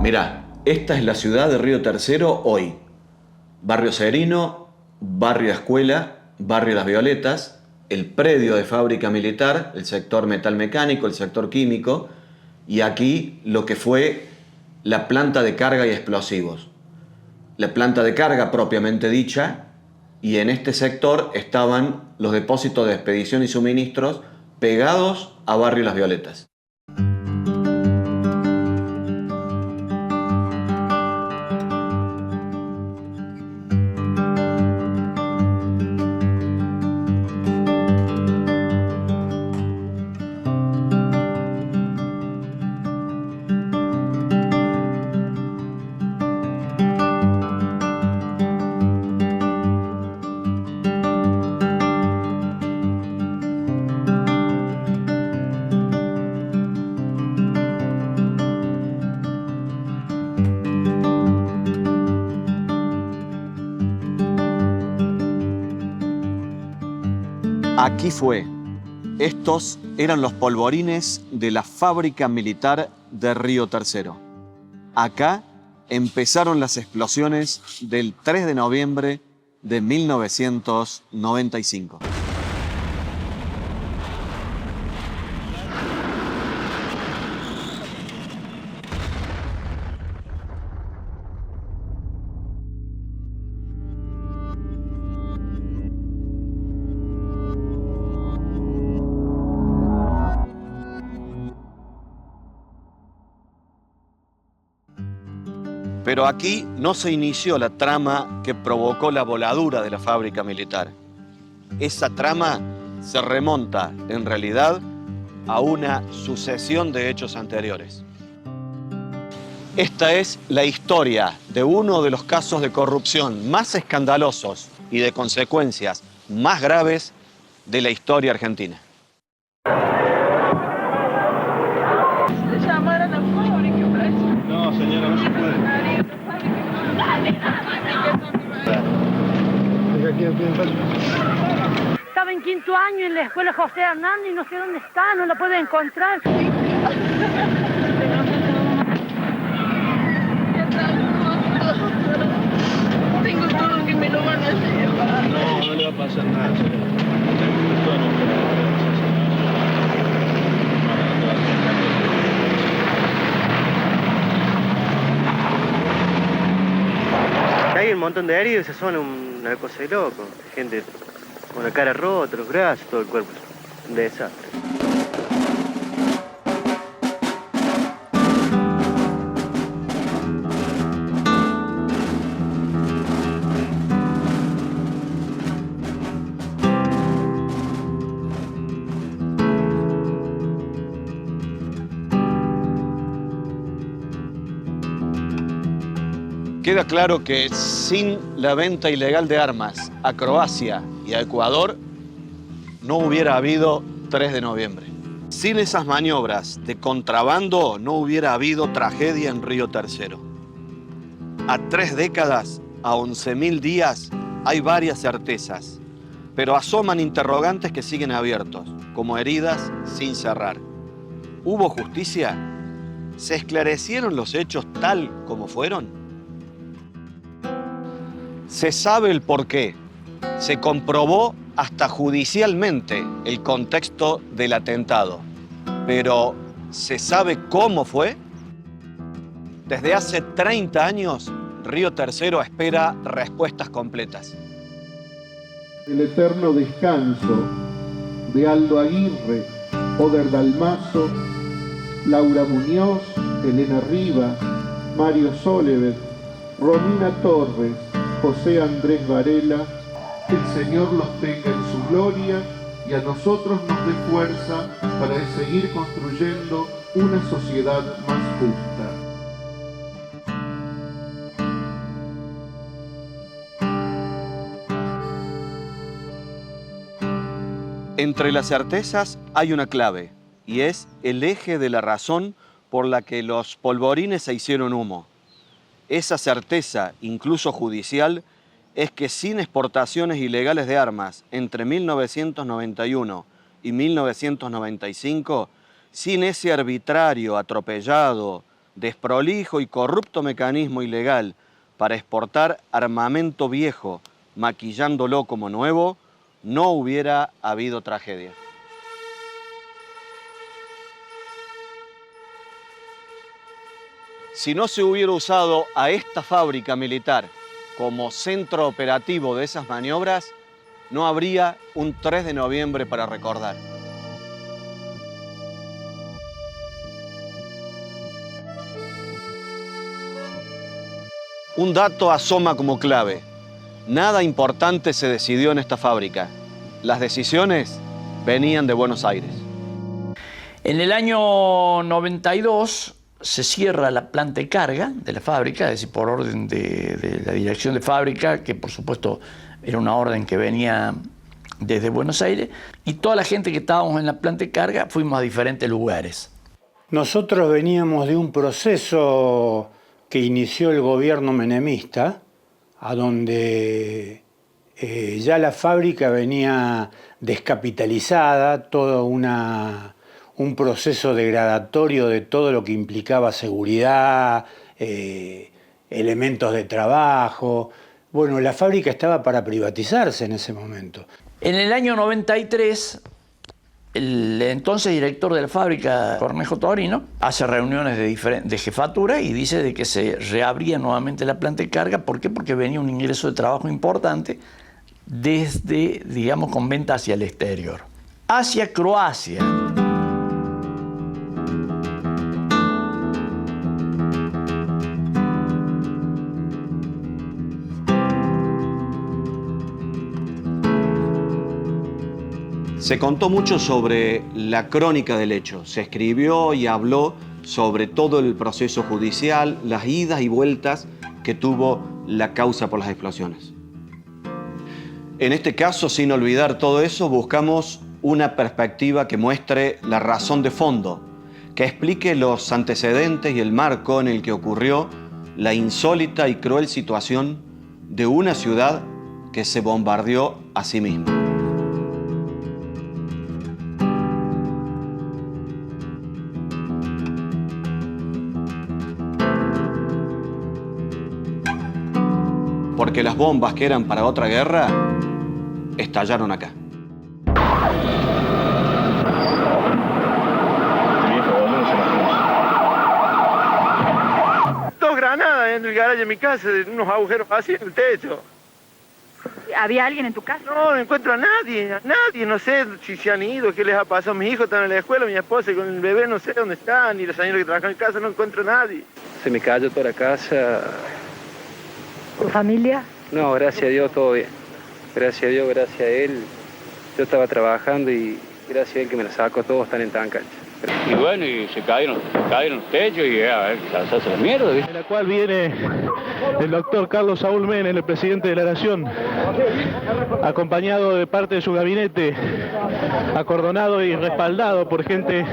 Mirá, esta es la ciudad de Río Tercero hoy. Barrio Serino, barrio Escuela, barrio Las Violetas, el predio de fábrica militar, el sector metalmecánico, el sector químico, y aquí lo que fue la planta de carga y explosivos. La planta de carga propiamente dicha, y en este sector estaban los depósitos de expedición y suministros pegados a barrio Las Violetas. Aquí fue. Estos eran los polvorines de la fábrica militar de Río Tercero. Acá empezaron las explosiones del 3 de noviembre de 1995. Pero aquí no se inició la trama que provocó la voladura de la fábrica militar. Esa trama se remonta, en realidad, a una sucesión de hechos anteriores. Esta es la historia de uno de los casos de corrupción más escandalosos y de consecuencias más graves de la historia argentina. No, señora, no se puede. Estaba en quinto año en la escuela José Hernández y no sé dónde está, no la puedo encontrar. Tengo todo que me lo van a llevar. No, no le va a pasar nada, señora. Hay un montón de heridos, esa zona una cosa de loco. Gente con la cara rota, los brazos, todo el cuerpo. Un desastre. Queda claro que sin la venta ilegal de armas a Croacia y a Ecuador no hubiera habido 3 de noviembre. Sin esas maniobras de contrabando no hubiera habido tragedia en Río Tercero. A 3 décadas, a 11.000 días, hay varias certezas, pero asoman interrogantes que siguen abiertos, como heridas sin cerrar. ¿Hubo justicia? ¿Se esclarecieron los hechos tal como fueron? Se sabe el porqué, se comprobó hasta judicialmente el contexto del atentado, pero ¿se sabe cómo fue? Desde hace 30 años, Río Tercero espera respuestas completas. El eterno descanso de Aldo Aguirre, Oder Dalmazo, Laura Muñoz, Elena Rivas, Mario Solever, Romina Torres, José Andrés Varela, que el Señor los tenga en su gloria y a nosotros nos dé fuerza para seguir construyendo una sociedad más justa. Entre las certezas hay una clave, y es el eje de la razón por la que los polvorines se hicieron humo. Esa certeza, incluso judicial, es que sin exportaciones ilegales de armas entre 1991 y 1995, sin ese arbitrario, atropellado, desprolijo y corrupto mecanismo ilegal para exportar armamento viejo, maquillándolo como nuevo, no hubiera habido tragedia. Si no se hubiera usado a esta fábrica militar como centro operativo de esas maniobras, no habría un 3 de noviembre para recordar. Un dato asoma como clave. Nada importante se decidió en esta fábrica. Las decisiones venían de Buenos Aires. En el año 92 se cierra la planta de carga de la fábrica, es decir, por orden de la dirección de fábrica, que por supuesto era una orden que venía desde Buenos Aires, y toda la gente que estábamos en la planta de carga fuimos a diferentes lugares. Nosotros veníamos de un proceso que inició el gobierno menemista, a donde ya la fábrica venía descapitalizada, todo un proceso degradatorio de todo lo que implicaba seguridad, elementos de trabajo. Bueno, la fábrica estaba para privatizarse en ese momento. En el año 93, el entonces director de la fábrica, Cornejo Torino, hace reuniones de jefatura y dice de que se reabría nuevamente la planta de carga. ¿Por qué? Porque venía un ingreso de trabajo importante desde, digamos, con venta hacia el exterior. Hacia Croacia. Se contó mucho sobre la crónica del hecho. Se escribió y habló sobre todo el proceso judicial, las idas y vueltas que tuvo la causa por las explosiones. En este caso, sin olvidar todo eso, buscamos una perspectiva que muestre la razón de fondo, que explique los antecedentes y el marco en el que ocurrió la insólita y cruel situación de una ciudad que se bombardeó a sí misma. Porque las bombas que eran para otra guerra estallaron acá. Dos granadas en el garaje de mi casa, unos agujeros así en el techo. ¿Había alguien en tu casa? No encuentro a nadie, no sé si se han ido, qué les ha pasado. Mis hijos están en la escuela, mi esposa con el bebé no sé dónde están, y la señora que trabaja en casa, no encuentro a nadie. Se me cayó toda la casa. ¿Tu familia? No, gracias a Dios todo bien. Gracias a Dios, gracias a él. Yo estaba trabajando y gracias a él que me la sacó, todos están en tan cancha. Y bueno, y se cayeron los techos y a ver, se hace la mierda, ¿viste? En la cual viene el doctor Carlos Saúl Menem, el presidente de la Nación, acompañado de parte de su gabinete, acordonado y respaldado por gente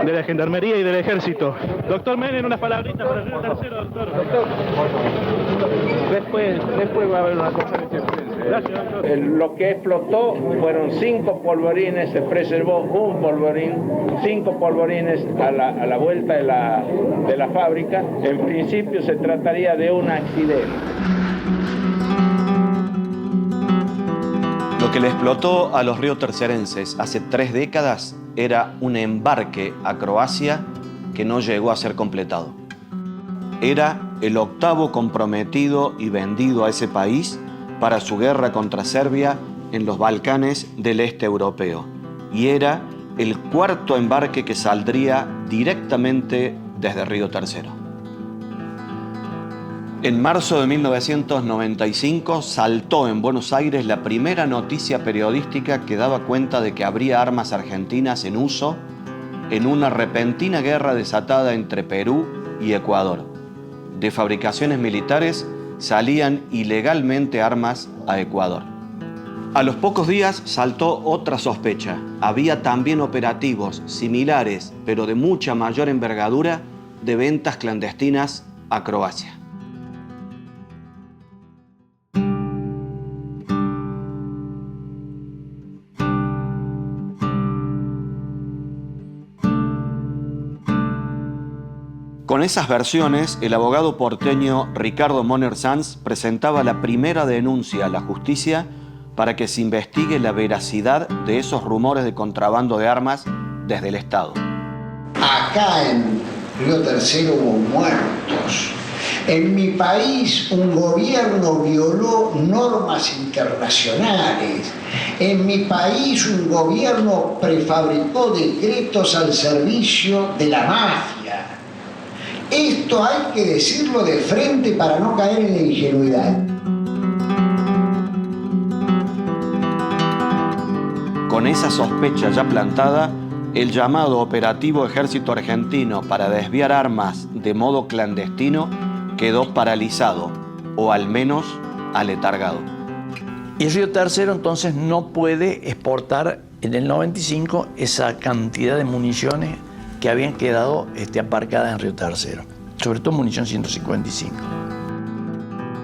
de la Gendarmería y del Ejército. Doctor Menem, unas palabritas para el tercero, doctor. Después va a haber una cosa que te Gracias, doctor. Lo que explotó fueron 5 polvorines, se preservó un polvorín, 5 polvorines a la vuelta de la fábrica. En principio se trataría de un accidente. Lo que le explotó a los riotercerenses hace 3 décadas era un embarque a Croacia que no llegó a ser completado. Era el 8º comprometido y vendido a ese país para su guerra contra Serbia en los Balcanes del este europeo. Y era el 4º embarque que saldría directamente desde Río Tercero. En marzo de 1995 saltó en Buenos Aires la primera noticia periodística que daba cuenta de que habría armas argentinas en uso en una repentina guerra desatada entre Perú y Ecuador. De fabricaciones militares salían ilegalmente armas a Ecuador. A los pocos días saltó otra sospecha. Había también operativos similares, pero de mucha mayor envergadura, de ventas clandestinas a Croacia. Con esas versiones, el abogado porteño Ricardo Moner Sanz presentaba la primera denuncia a la justicia para que se investigue la veracidad de esos rumores de contrabando de armas desde el Estado. Acá en Río Tercero hubo muertos. En mi país un gobierno violó normas internacionales. En mi país un gobierno prefabricó decretos al servicio de la mafia. Esto hay que decirlo de frente para no caer en la ingenuidad. Con esa sospecha ya plantada, el llamado Operativo Ejército Argentino para desviar armas de modo clandestino quedó paralizado, o al menos aletargado. Y Río Tercero entonces no puede exportar en el 95 esa cantidad de municiones que habían quedado aparcadas en Río Tercero, sobre todo munición 155.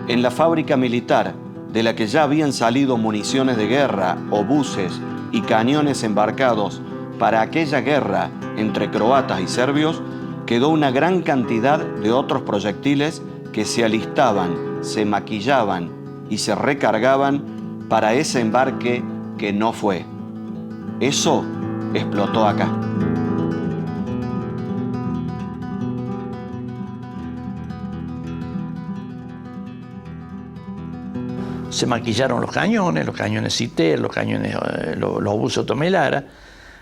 En la fábrica militar, de la que ya habían salido municiones de guerra, obuses y cañones embarcados para aquella guerra entre croatas y serbios, quedó una gran cantidad de otros proyectiles que se alistaban, se maquillaban y se recargaban para ese embarque que no fue. Eso explotó acá. Se maquillaron los cañones Citel, los cañones, los obuses Otomelara.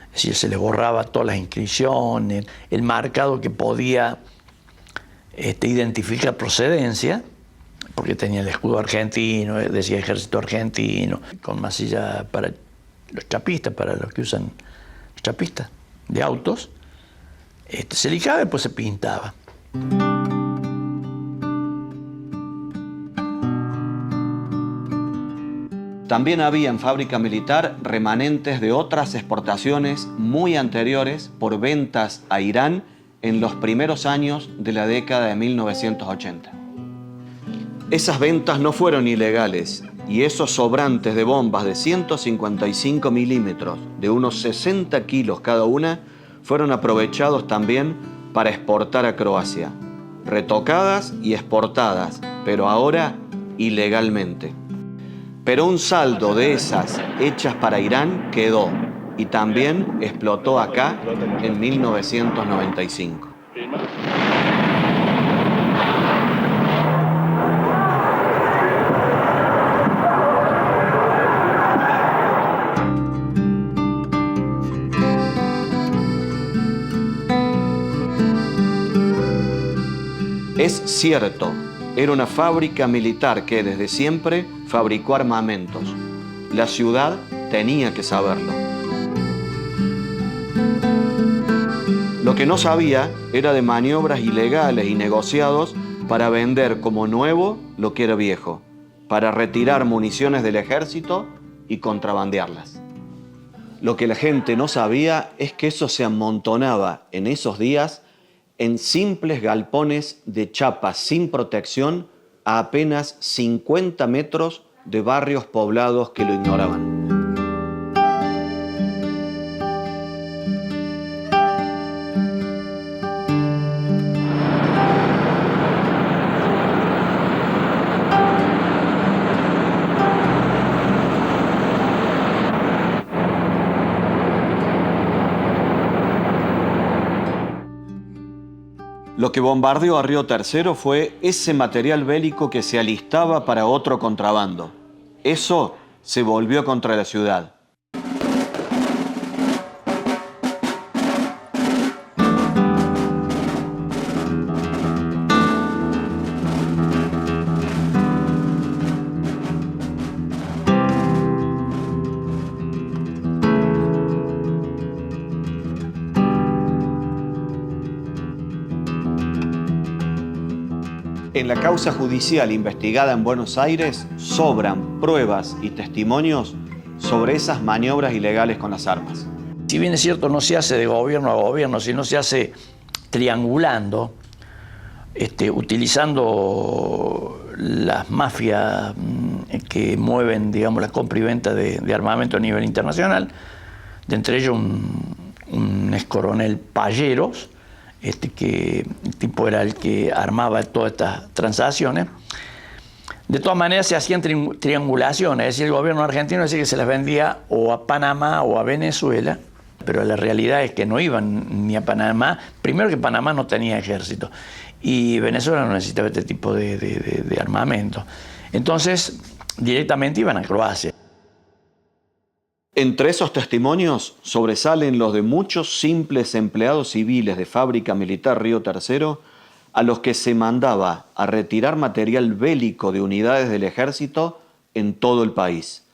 Es decir, se les borraba todas las inscripciones, el marcado que podía identificar procedencia, porque tenía el escudo argentino, decía Ejército Argentino, con masilla para los chapistas, para los que usan los chapistas de autos. Se lijaba y después se pintaba. También había en fábrica militar remanentes de otras exportaciones muy anteriores por ventas a Irán en los primeros años de la década de 1980. Esas ventas no fueron ilegales y esos sobrantes de bombas de 155 milímetros de unos 60 kilos cada una fueron aprovechados también para exportar a Croacia, retocadas y exportadas, pero ahora ilegalmente. Pero un saldo de esas hechas para Irán quedó y también explotó acá en 1995. Es cierto, era una fábrica militar que desde siempre fabricó armamentos. La ciudad tenía que saberlo. Lo que no sabía era de maniobras ilegales y negociados para vender como nuevo lo que era viejo, para retirar municiones del ejército y contrabandearlas. Lo que la gente no sabía es que eso se amontonaba en esos días en simples galpones de chapa sin protección a apenas 50 metros de barrios poblados que lo ignoraban. Lo que bombardeó a Río Tercero fue ese material bélico que se alistaba para otro contrabando. Eso se volvió contra la ciudad. En la causa judicial investigada en Buenos Aires sobran pruebas y testimonios sobre esas maniobras ilegales con las armas. Si bien es cierto, no se hace de gobierno a gobierno, sino se hace triangulando, utilizando las mafias que mueven, digamos, la compra y venta de armamento a nivel internacional, de entre ellos un ex coronel Palleros, que el tipo era el que armaba todas estas transacciones. De todas maneras se hacían triangulaciones, es decir, el gobierno argentino decía que se las vendía o a Panamá o a Venezuela, pero la realidad es que no iban ni a Panamá. Primero que Panamá no tenía ejército y Venezuela no necesitaba este tipo de armamento. Entonces, directamente iban a Croacia. Entre esos testimonios sobresalen los de muchos simples empleados civiles de Fábrica Militar Río Tercero a los que se mandaba a retirar material bélico de unidades del ejército en todo el país,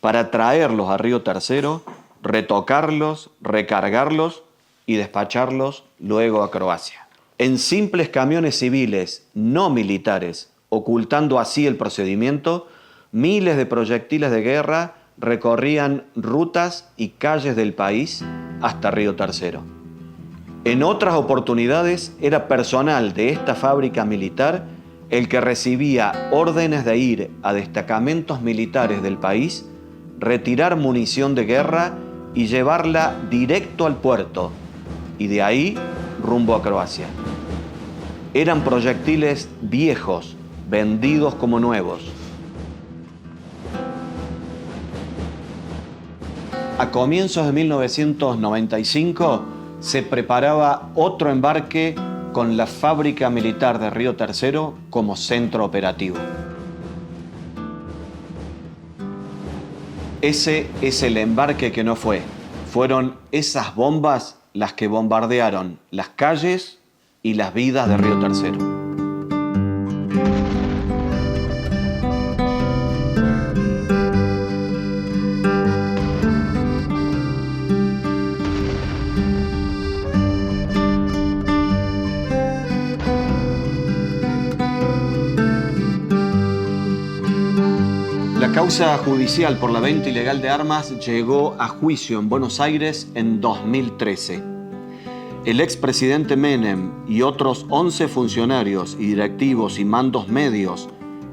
para traerlos a Río Tercero, retocarlos, recargarlos y despacharlos luego a Croacia. En simples camiones civiles no militares, ocultando así el procedimiento, miles de proyectiles de guerra recorrían rutas y calles del país hasta Río Tercero. En otras oportunidades era personal de esta fábrica militar el que recibía órdenes de ir a destacamentos militares del país, retirar munición de guerra y llevarla directo al puerto, y de ahí rumbo a Croacia. Eran proyectiles viejos, vendidos como nuevos. A comienzos de 1995 se preparaba otro embarque con la Fábrica Militar de Río Tercero como centro operativo. Ese es el embarque que no fue. Fueron esas bombas las que bombardearon las calles y las vidas de Río Tercero. La causa judicial por la venta ilegal de armas llegó a juicio en Buenos Aires en 2013. El expresidente Menem y otros 11 funcionarios y directivos y mandos medios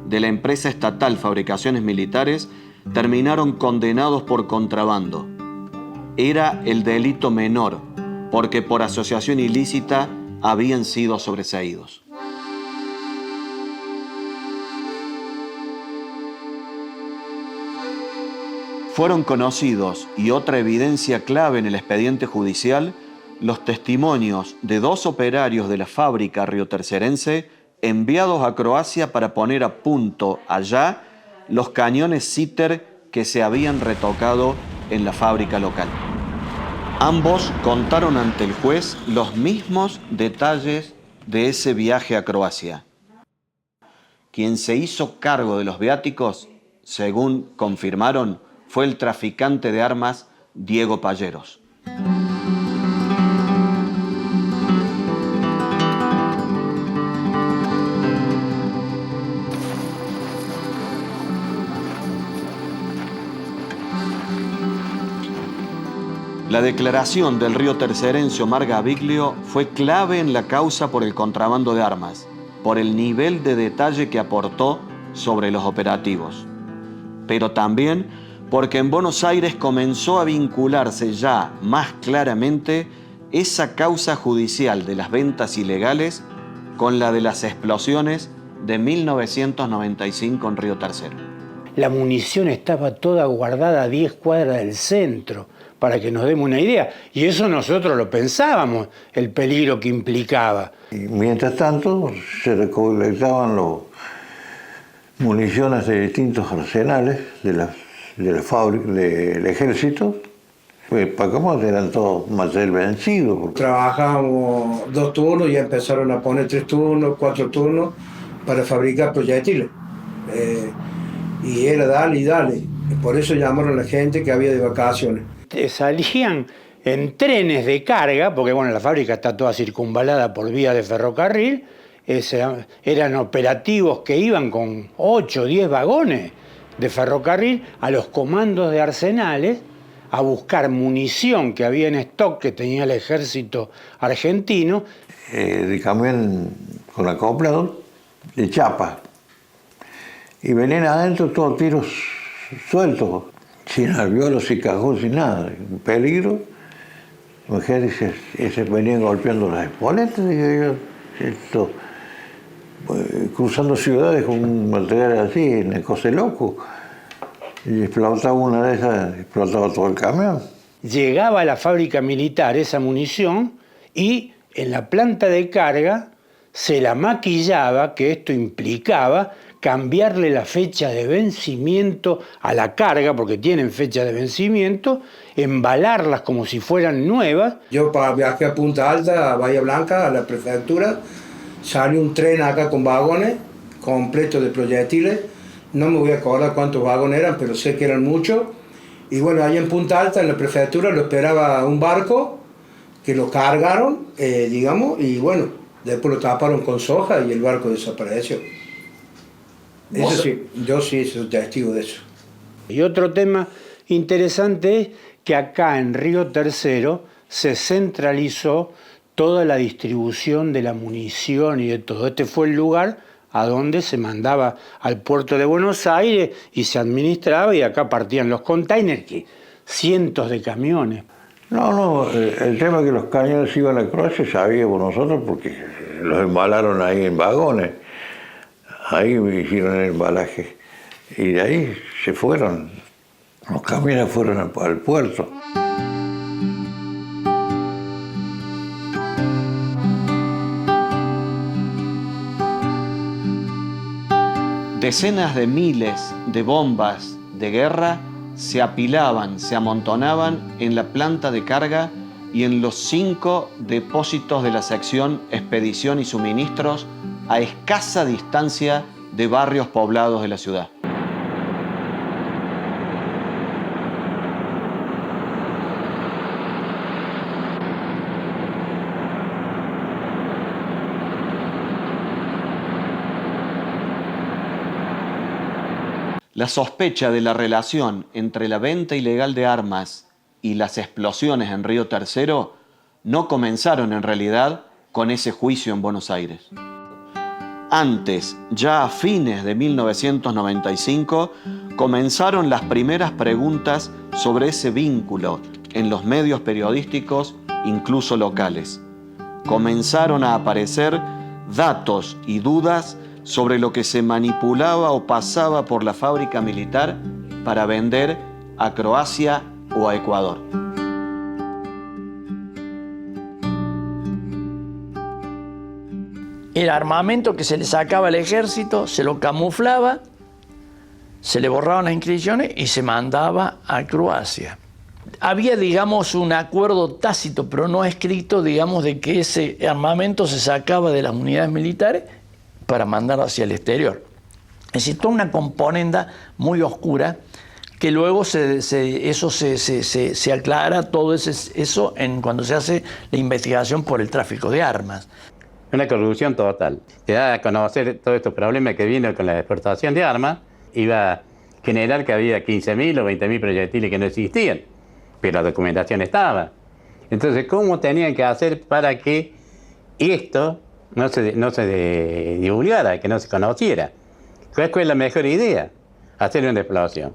de la empresa estatal Fabricaciones Militares terminaron condenados por contrabando. Era el delito menor, porque por asociación ilícita habían sido sobreseídos. Fueron conocidos, y otra evidencia clave en el expediente judicial, los testimonios de 2 operarios de la fábrica riotercerense enviados a Croacia para poner a punto allá los cañones Sitter que se habían retocado en la fábrica local. Ambos contaron ante el juez los mismos detalles de ese viaje a Croacia. Quien se hizo cargo de los viáticos, según confirmaron, fue el traficante de armas Diego Palleros. La declaración del riotercerense Omar Gaviglio fue clave en la causa por el contrabando de armas, por el nivel de detalle que aportó sobre los operativos. Pero también porque en Buenos Aires comenzó a vincularse ya más claramente esa causa judicial de las ventas ilegales con la de las explosiones de 1995 en Río Tercero. La munición estaba toda guardada a 10 cuadras del centro, para que nos demos una idea. Y eso nosotros lo pensábamos, el peligro que implicaba. Y mientras tanto, se recolectaban municiones de distintos arsenales de la fábrica, del ejército. Pacamos eran todos material vencido. Trabajábamos 2 turnos y ya empezaron a poner 3 turnos, 4 turnos para fabricar proyectiles. Y era dale y dale. Por eso llamaron a la gente que había de vacaciones. Salían en trenes de carga, porque bueno, la fábrica está toda circunvalada por vía de ferrocarril, eran operativos que iban con 8 o 10 vagones de ferrocarril a los comandos de arsenales a buscar munición que había en stock que tenía el ejército argentino. De camión con acoplador de chapa. Y venían adentro todos tiros sueltos, sin alveolos y cajón, sin nada. Un peligro. mujeres se venían golpeando las espoletas, dije yo, esto, cruzando ciudades con un material así, en el Coce Loco, y explotaba una de esas, explotaba todo el camión. Llegaba a la fábrica militar esa munición y en la planta de carga se la maquillaba, que esto implicaba cambiarle la fecha de vencimiento a la carga, porque tienen fecha de vencimiento, embalarlas como si fueran nuevas. Yo viajé a Punta Alta, a Bahía Blanca, a la prefectura, salió un tren acá con vagones, completo de proyectiles, no me voy a acordar cuántos vagones eran, pero sé que eran muchos, y bueno, allá en Punta Alta, en la prefectura, lo esperaba un barco, que lo cargaron, digamos, y bueno, después lo taparon con soja y el barco desapareció. Eso sí, yo sí soy testigo de eso. Y otro tema interesante es que acá en Río Tercero se centralizó toda la distribución de la munición y de todo. Este fue el lugar a donde se mandaba al puerto de Buenos Aires y se administraba, y acá partían los containers, que cientos de camiones. No, el tema es que los cañones iban a Croacia sabíamos nosotros porque los embalaron ahí en vagones. Ahí me hicieron el embalaje y de ahí se fueron. Los camiones fueron al puerto. Decenas de miles de bombas de guerra se apilaban, se amontonaban en la planta de carga y en los 5 depósitos de la sección Expedición y Suministros a escasa distancia de barrios poblados de la ciudad. La sospecha de la relación entre la venta ilegal de armas y las explosiones en Río Tercero no comenzaron en realidad con ese juicio en Buenos Aires. Antes, ya a fines de 1995, comenzaron las primeras preguntas sobre ese vínculo en los medios periodísticos, incluso locales. Comenzaron a aparecer datos y dudas sobre lo que se manipulaba o pasaba por la fábrica militar para vender a Croacia o a Ecuador. Era armamento que se le sacaba al ejército, se lo camuflaba, se le borraban las inscripciones y se mandaba a Croacia. Había, digamos, un acuerdo tácito, pero no escrito, digamos, de que ese armamento se sacaba de las unidades militares para mandarlo hacia el exterior. Es decir, toda una componenda muy oscura que luego se aclara todo eso cuando se hace la investigación por el tráfico de armas. Una corrupción total. Se da a conocer todos estos problemas que vino con la exportación de armas, iba a generar que había 15.000 o 20.000 proyectiles que no existían, pero la documentación estaba. Entonces, ¿cómo tenían que hacer para que esto no se divulgara, que no se conociera? ¿Cuál fue la mejor idea? Hacer una explosión.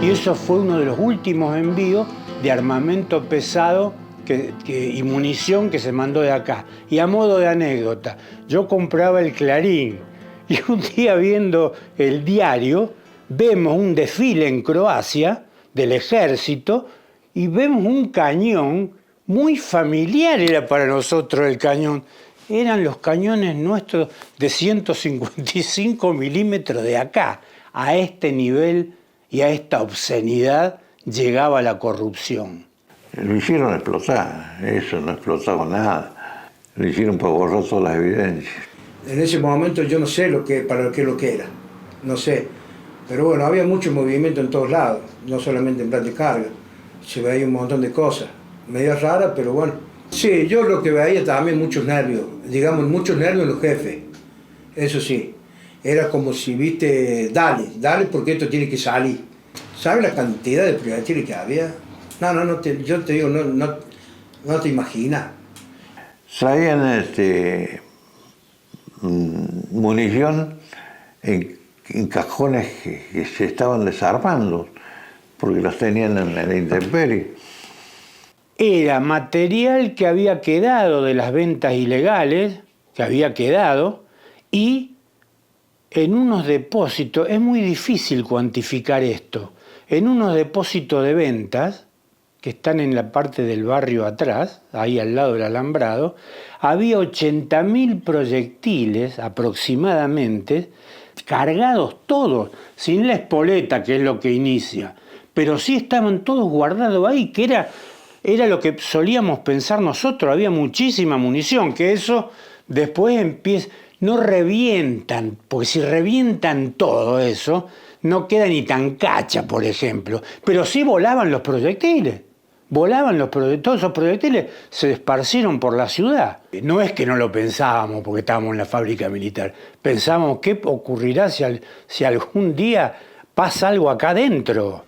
Y eso fue uno de los últimos envíos de armamento pesado y munición que se mandó de acá. Y a modo de anécdota, yo compraba el Clarín y un día viendo el diario vemos un desfile en Croacia del ejército y vemos un cañón muy familiar, era para nosotros el cañón. Eran los cañones nuestros de 155 milímetros de acá. A este nivel y a esta obscenidad llegaba la corrupción. Lo hicieron explotar, eso no explotaba nada. Lo hicieron para borrar todas las evidencias. En ese momento yo no sé para qué lo que era, no sé. Pero bueno, había mucho movimiento en todos lados, no solamente en plan de carga. Se veía un montón de cosas, medio raras, pero bueno. Sí, yo lo que veía también muchos nervios, digamos, muchos nervios en los jefes, eso sí. Era como si, viste, dale, porque esto tiene que salir. ¿Sabes la cantidad de proyectiles que había? yo te digo, no te imaginas. Traían munición en cajones que se estaban desarmando, porque los tenían en la intemperie. Era material que había quedado de las ventas ilegales, que había quedado, y en unos depósitos, es muy difícil cuantificar esto, en unos depósitos de ventas, que están en la parte del barrio atrás, ahí al lado del alambrado, había 80.000 proyectiles aproximadamente, cargados todos, sin la espoleta, que es lo que inicia, pero sí estaban todos guardados ahí, que era lo que solíamos pensar nosotros, había muchísima munición, que eso después empieza, no revientan, porque si revientan todo eso, no queda ni tan cacha, por ejemplo, pero sí volaban los proyectiles. Todos esos proyectiles se esparcieron por la ciudad. No es que no lo pensábamos porque estábamos en la fábrica militar. Pensábamos qué ocurrirá si algún día pasa algo acá adentro.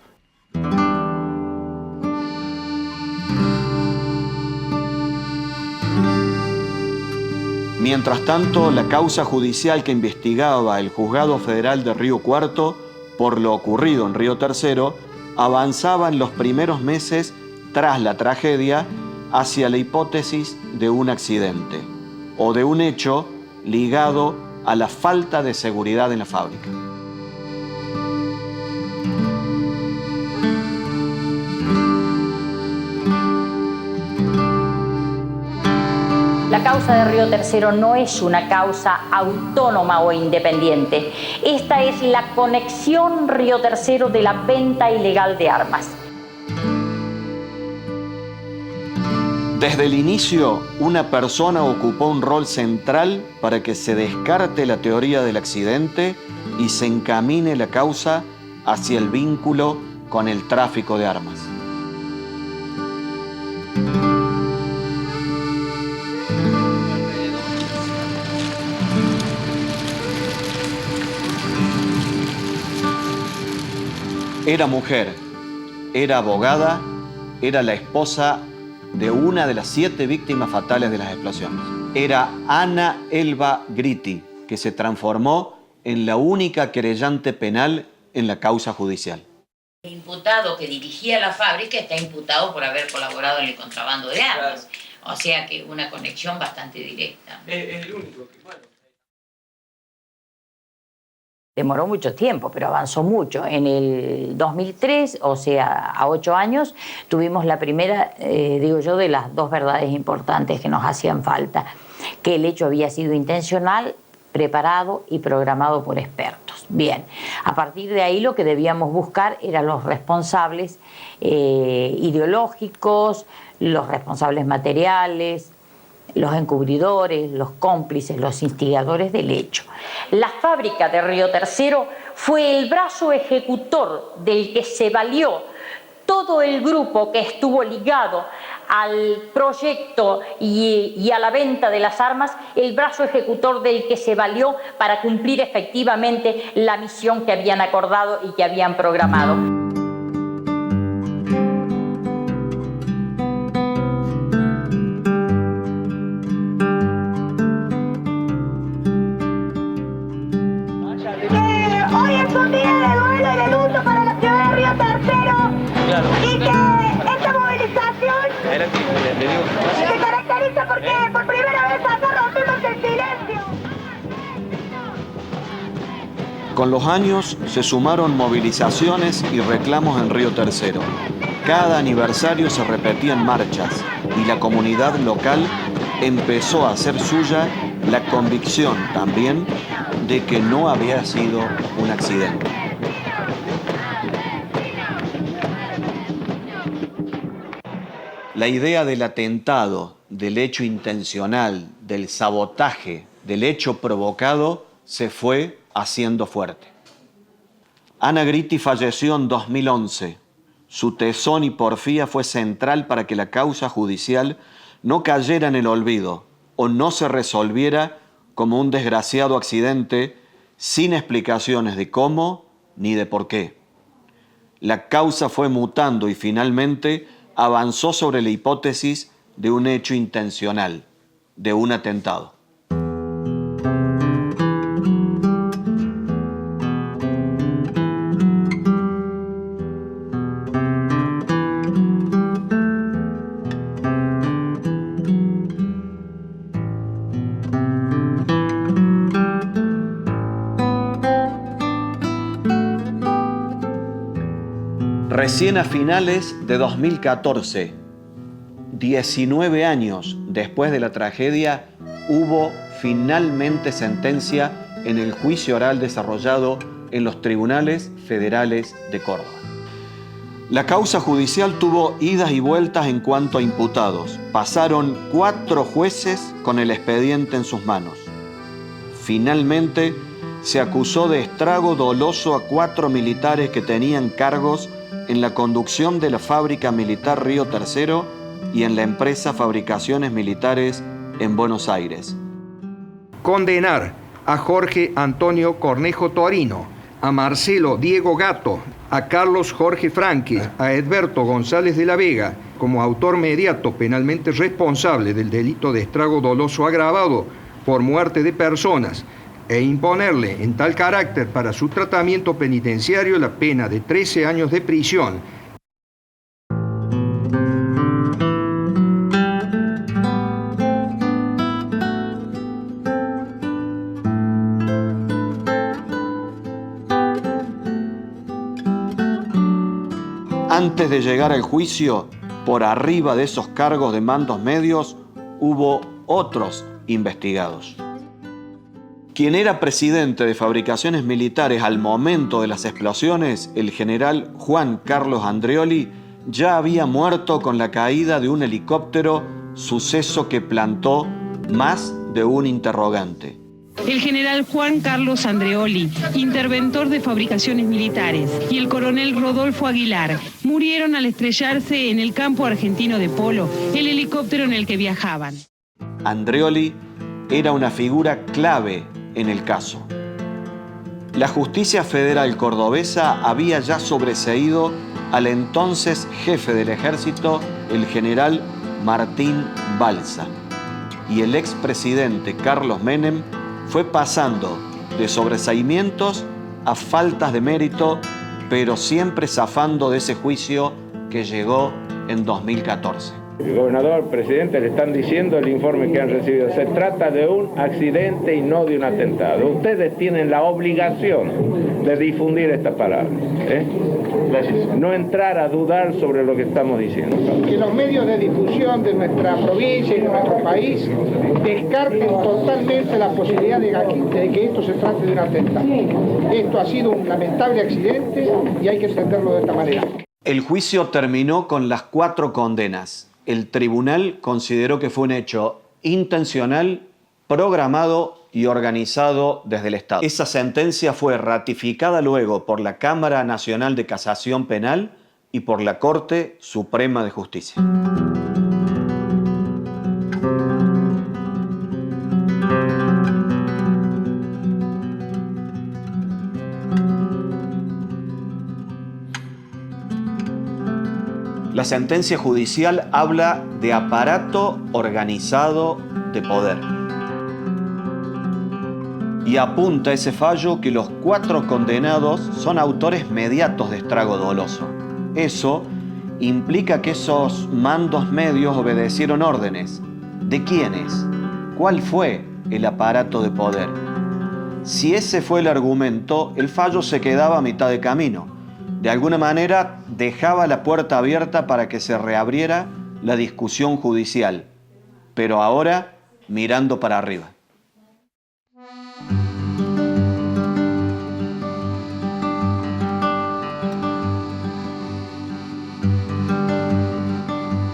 Mientras tanto, la causa judicial que investigaba el Juzgado Federal de Río Cuarto por lo ocurrido en Río Tercero avanzaba en los primeros meses tras la tragedia hacia la hipótesis de un accidente o de un hecho ligado a la falta de seguridad en la fábrica. La causa de Río Tercero no es una causa autónoma o independiente. Esta es la conexión Río Tercero de la venta ilegal de armas. Desde el inicio, una persona ocupó un rol central para que se descarte la teoría del accidente y se encamine la causa hacia el vínculo con el tráfico de armas. Era mujer, era abogada, era la esposa de una de las 7 víctimas fatales de las explosiones. Era Ana Elba Gritti, que se transformó en la única querellante penal en la causa judicial. El imputado que dirigía la fábrica está imputado por haber colaborado en el contrabando de armas. O sea que una conexión bastante directa. Es el único que bueno. Demoró mucho tiempo, pero avanzó mucho. En el 2003, o sea, a 8 años, tuvimos la primera, digo yo, de las 2 verdades importantes que nos hacían falta. Que el hecho había sido intencional, preparado y programado por expertos. Bien, a partir de ahí lo que debíamos buscar eran los responsables ideológicos, los responsables materiales, los encubridores, los cómplices, los instigadores del hecho. La fábrica de Río Tercero fue el brazo ejecutor del que se valió todo el grupo que estuvo ligado al proyecto y a la venta de las armas, el brazo ejecutor del que se valió para cumplir efectivamente la misión que habían acordado y que habían programado. Hoy es un día de duelo y de luto para la ciudad de Río Tercero. Claro. Y que esta movilización se caracteriza porque por primera vez acá rompimos el silencio. Con los años se sumaron movilizaciones y reclamos en Río Tercero. Cada aniversario se repetían marchas y la comunidad local empezó a hacer suya la convicción también de que no había sido un accidente. La idea del atentado, del hecho intencional, del sabotaje, del hecho provocado, se fue haciendo fuerte. Ana Gritti falleció en 2011. Su tesón y porfía fue central para que la causa judicial no cayera en el olvido o no se resolviera como un desgraciado accidente sin explicaciones de cómo ni de por qué. La causa fue mutando y finalmente avanzó sobre la hipótesis de un hecho intencional, de un atentado. Recién a finales de 2014, 19 años después de la tragedia, hubo finalmente sentencia en el juicio oral desarrollado en los tribunales federales de Córdoba. La causa judicial tuvo idas y vueltas en cuanto a imputados. Pasaron 4 jueces con el expediente en sus manos. Finalmente, se acusó de estrago doloso a 4 militares que tenían cargos en la conducción de la fábrica militar Río Tercero y en la empresa Fabricaciones Militares en Buenos Aires. Condenar a Jorge Antonio Cornejo Torino, a Marcelo Diego Gato, a Carlos Jorge Franqui, a Edberto González de la Vega como autor mediato penalmente responsable del delito de estrago doloso agravado por muerte de personas e imponerle en tal carácter para su tratamiento penitenciario la pena de 13 años de prisión. Antes de llegar al juicio, por arriba de esos cargos de mandos medios, hubo otros investigados. Quien era presidente de Fabricaciones Militares al momento de las explosiones, el general Juan Carlos Andreoli, ya había muerto con la caída de un helicóptero, suceso que plantó más de un interrogante. El general Juan Carlos Andreoli, interventor de Fabricaciones Militares, y el coronel Rodolfo Aguilar murieron al estrellarse en el campo argentino de polo el helicóptero en el que viajaban. Andreoli era una figura clave en el caso. La justicia federal cordobesa había ya sobreseído al entonces jefe del ejército, el general Martín Balsa, y el expresidente Carlos Menem fue pasando de sobreseimientos a faltas de mérito, pero siempre zafando de ese juicio que llegó en 2014. El gobernador, el presidente le están diciendo el informe que han recibido. Se trata de un accidente y no de un atentado. Ustedes tienen la obligación de difundir esta palabra. Gracias. No entrar a dudar sobre lo que estamos diciendo. Que los medios de difusión de nuestra provincia y de nuestro país descarten totalmente la posibilidad de que esto se trate de un atentado. Esto ha sido un lamentable accidente y hay que entenderlo de esta manera. El juicio terminó con las 4 condenas. El tribunal consideró que fue un hecho intencional, programado y organizado desde el Estado. Esa sentencia fue ratificada luego por la Cámara Nacional de Casación Penal y por la Corte Suprema de Justicia. La sentencia judicial habla de aparato organizado de poder. Y apunta ese fallo que los 4 condenados son autores mediatos de estrago doloso. Eso implica que esos mandos medios obedecieron órdenes. ¿De quiénes? ¿Cuál fue el aparato de poder? Si ese fue el argumento, el fallo se quedaba a mitad de camino. De alguna manera dejaba la puerta abierta para que se reabriera la discusión judicial, pero ahora mirando para arriba.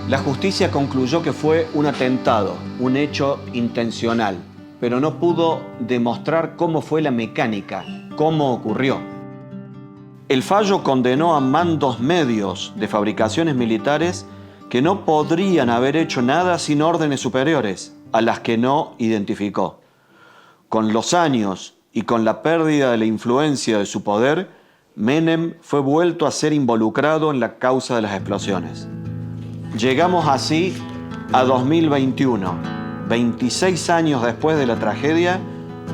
La justicia concluyó que fue un atentado, un hecho intencional, pero no pudo demostrar cómo fue la mecánica, cómo ocurrió. El fallo condenó a mandos medios de Fabricaciones Militares que no podrían haber hecho nada sin órdenes superiores, a las que no identificó. Con los años y con la pérdida de la influencia de su poder, Menem fue vuelto a ser involucrado en la causa de las explosiones. Llegamos así a 2021, 26 años después de la tragedia,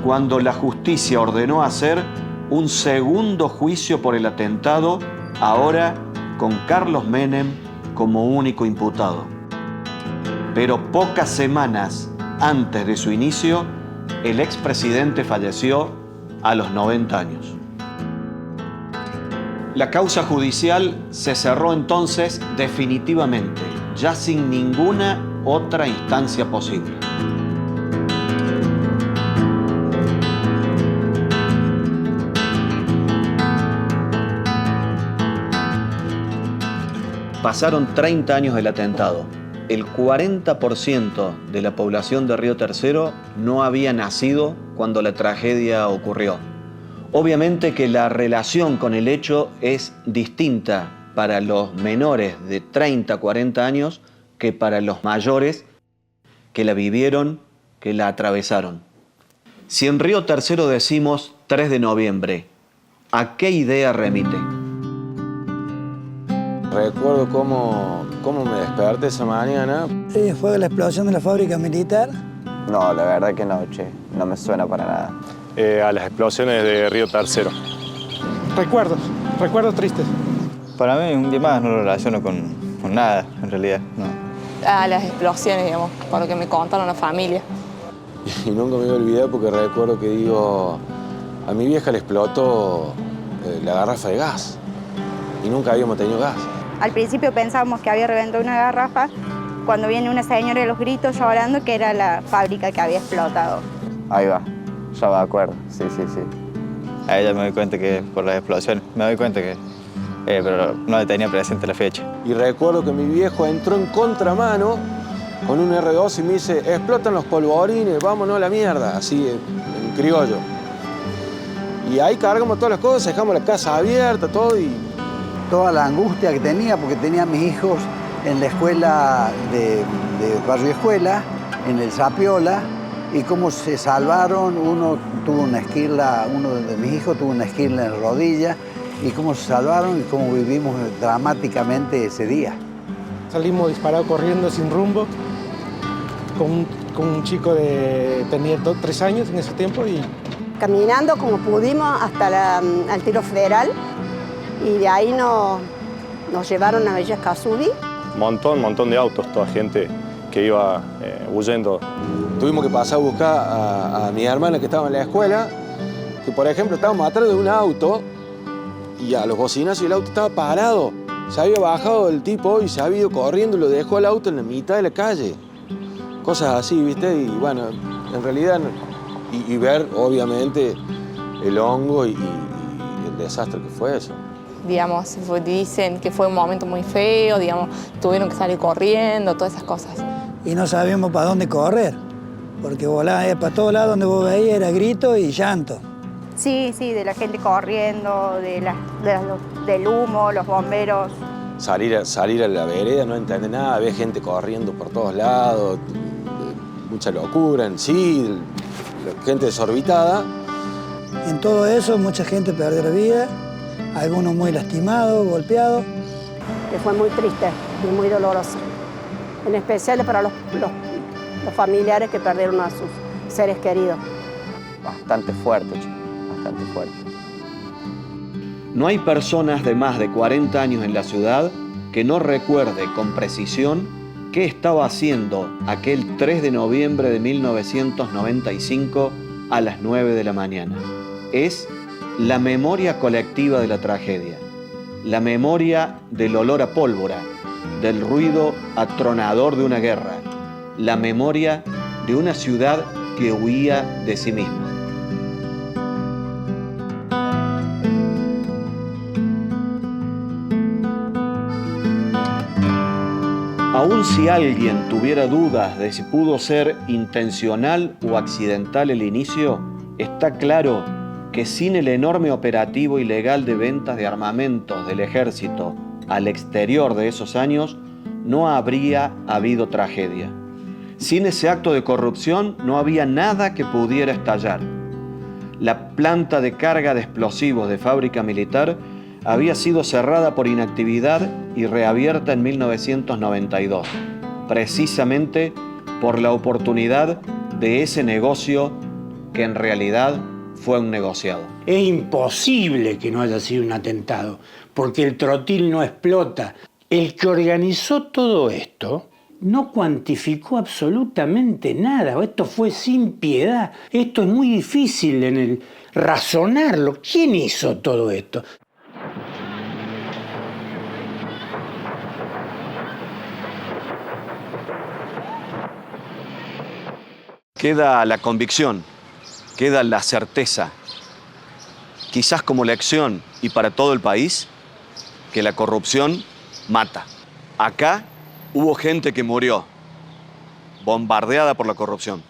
cuando la justicia ordenó hacer un segundo juicio por el atentado, ahora con Carlos Menem como único imputado. Pero pocas semanas antes de su inicio, el expresidente falleció a los 90 años. La causa judicial se cerró entonces definitivamente, ya sin ninguna otra instancia posible. Pasaron 30 años del atentado. El 40% de la población de Río Tercero no había nacido cuando la tragedia ocurrió. Obviamente que la relación con el hecho es distinta para los menores de 30, 40 años que para los mayores que la vivieron, que la atravesaron. Si en Río Tercero decimos 3 de noviembre, ¿a qué idea remite? Recuerdo cómo me desperté esa mañana. ¿Fue la explosión de la fábrica militar? No, la verdad que no, che. No me suena para nada. A las explosiones de Río Tercero. Recuerdos tristes. Para mí, un día más no lo relaciono con nada, en realidad. No. A las explosiones, digamos, por lo que me contaron la familia. Y nunca me voy a olvidar porque recuerdo que digo, a mi vieja le explotó la garrafa de gas y nunca habíamos tenido gas. Al principio pensábamos que había reventado una garrafa, cuando viene una señora de los gritos llorando que era la fábrica que había explotado. Ahí va, ya me acuerdo, sí. A ella me doy cuenta que por las explosiones, me doy cuenta que... pero no tenía presente la fecha. Y recuerdo que mi viejo entró en contramano con un R2 y me dice, explotan los polvorines, vámonos a la mierda, así en criollo. Y ahí cargamos todas las cosas, dejamos la casa abierta, todo y... Toda la angustia que tenía, porque tenía a mis hijos en la escuela de Barrio Escuela, en el Zapiola, y cómo se salvaron. Uno de mis hijos tuvo una esquirla en la rodilla, y cómo se salvaron y cómo vivimos dramáticamente ese día. Salimos disparados corriendo sin rumbo, con un chico tenía 3 años en ese tiempo. Caminando como pudimos hasta al tiro federal, y de ahí nos llevaron a Villa Casudi. Montón de autos, toda gente que iba huyendo. Tuvimos que pasar a buscar a mi hermana que estaba en la escuela, que por ejemplo estábamos atrás de un auto y a los bocinazos y el auto estaba parado. Se había bajado el tipo y se había ido corriendo y lo dejó el auto en la mitad de la calle. Cosas así, ¿viste? Y bueno, en realidad, y ver obviamente el hongo y el desastre que fue eso. Digamos, dicen que fue un momento muy feo, digamos, tuvieron que salir corriendo, todas esas cosas. Y no sabíamos para dónde correr, porque volaba para todos lados donde vos veías era grito y llanto. Sí, de la gente corriendo, del humo, los bomberos. Salir a la vereda, no entender nada, ver gente corriendo por todos lados, mucha locura en sí, gente desorbitada. En todo eso mucha gente perdió la vida, algunos muy lastimados, golpeados. Que fue muy triste y muy doloroso, en especial para los familiares que perdieron a sus seres queridos. Bastante fuerte, bastante fuerte. No hay personas de más de 40 años en la ciudad que no recuerde con precisión qué estaba haciendo aquel 3 de noviembre de 1995 a las 9 de la mañana. Es la memoria colectiva de la tragedia, la memoria del olor a pólvora, del ruido atronador de una guerra, la memoria de una ciudad que huía de sí misma. Aun si alguien tuviera dudas de si pudo ser intencional o accidental el inicio, está claro que sin el enorme operativo ilegal de ventas de armamentos del ejército al exterior de esos años, no habría habido tragedia. Sin ese acto de corrupción no había nada que pudiera estallar. La planta de carga de explosivos de fábrica militar había sido cerrada por inactividad y reabierta en 1992, precisamente por la oportunidad de ese negocio que en realidad fue un negociado. Es imposible que no haya sido un atentado, porque el trotil no explota. El que organizó todo esto no cuantificó absolutamente nada. Esto fue sin piedad. Esto es muy difícil en el razonarlo. ¿Quién hizo todo esto? Queda la convicción, queda la certeza, quizás como lección y para todo el país, que la corrupción mata. Acá hubo gente que murió, bombardeada por la corrupción.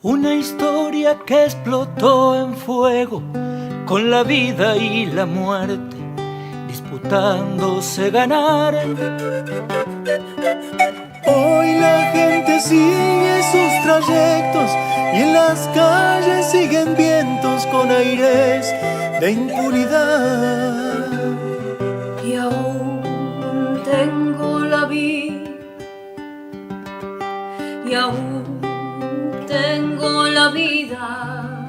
Una historia que explotó en fuego con la vida y la muerte, disputándose ganar. Hoy la gente sigue sus trayectos y en las calles siguen vientos con aires de impunidad. Y aún tengo la vida, y aún tengo la vida,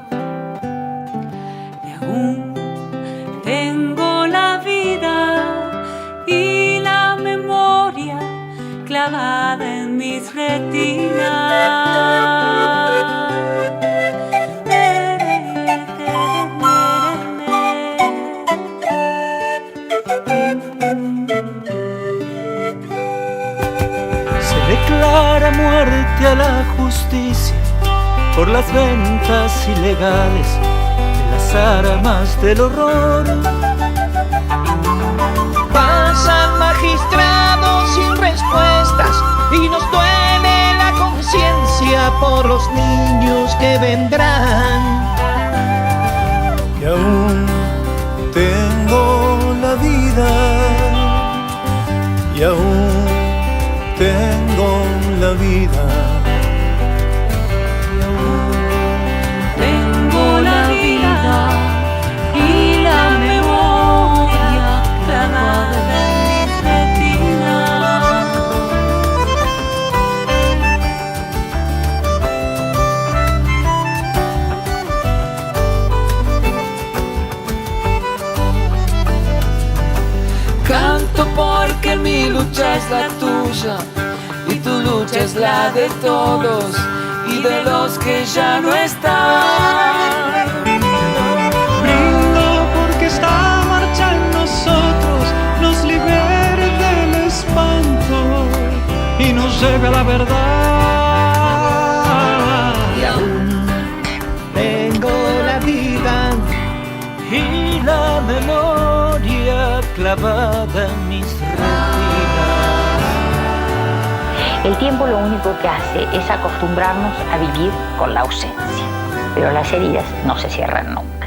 y aún tengo la vida y la memoria clavada en mis retinas. Se declara muerte a la justicia por las ventas ilegales de las armas del horror. Pasan magistrados sin respuestas y nos duele la conciencia por los niños que vendrán. Y aún tengo la vida, y aún tengo la vida. Tengo la vida y la memoria clavada en mis retinas. Canto porque mi lucha es la tuya y tu lucha es la de todos y de los que ya no están. Brindo porque esta marcha en nosotros nos libere del espanto y nos lleve a la verdad. Y aún tengo la vida y la memoria clavada en mis retinas. El tiempo lo único que hace es acostumbrarnos a vivir con la ausencia, pero las heridas no se cierran nunca.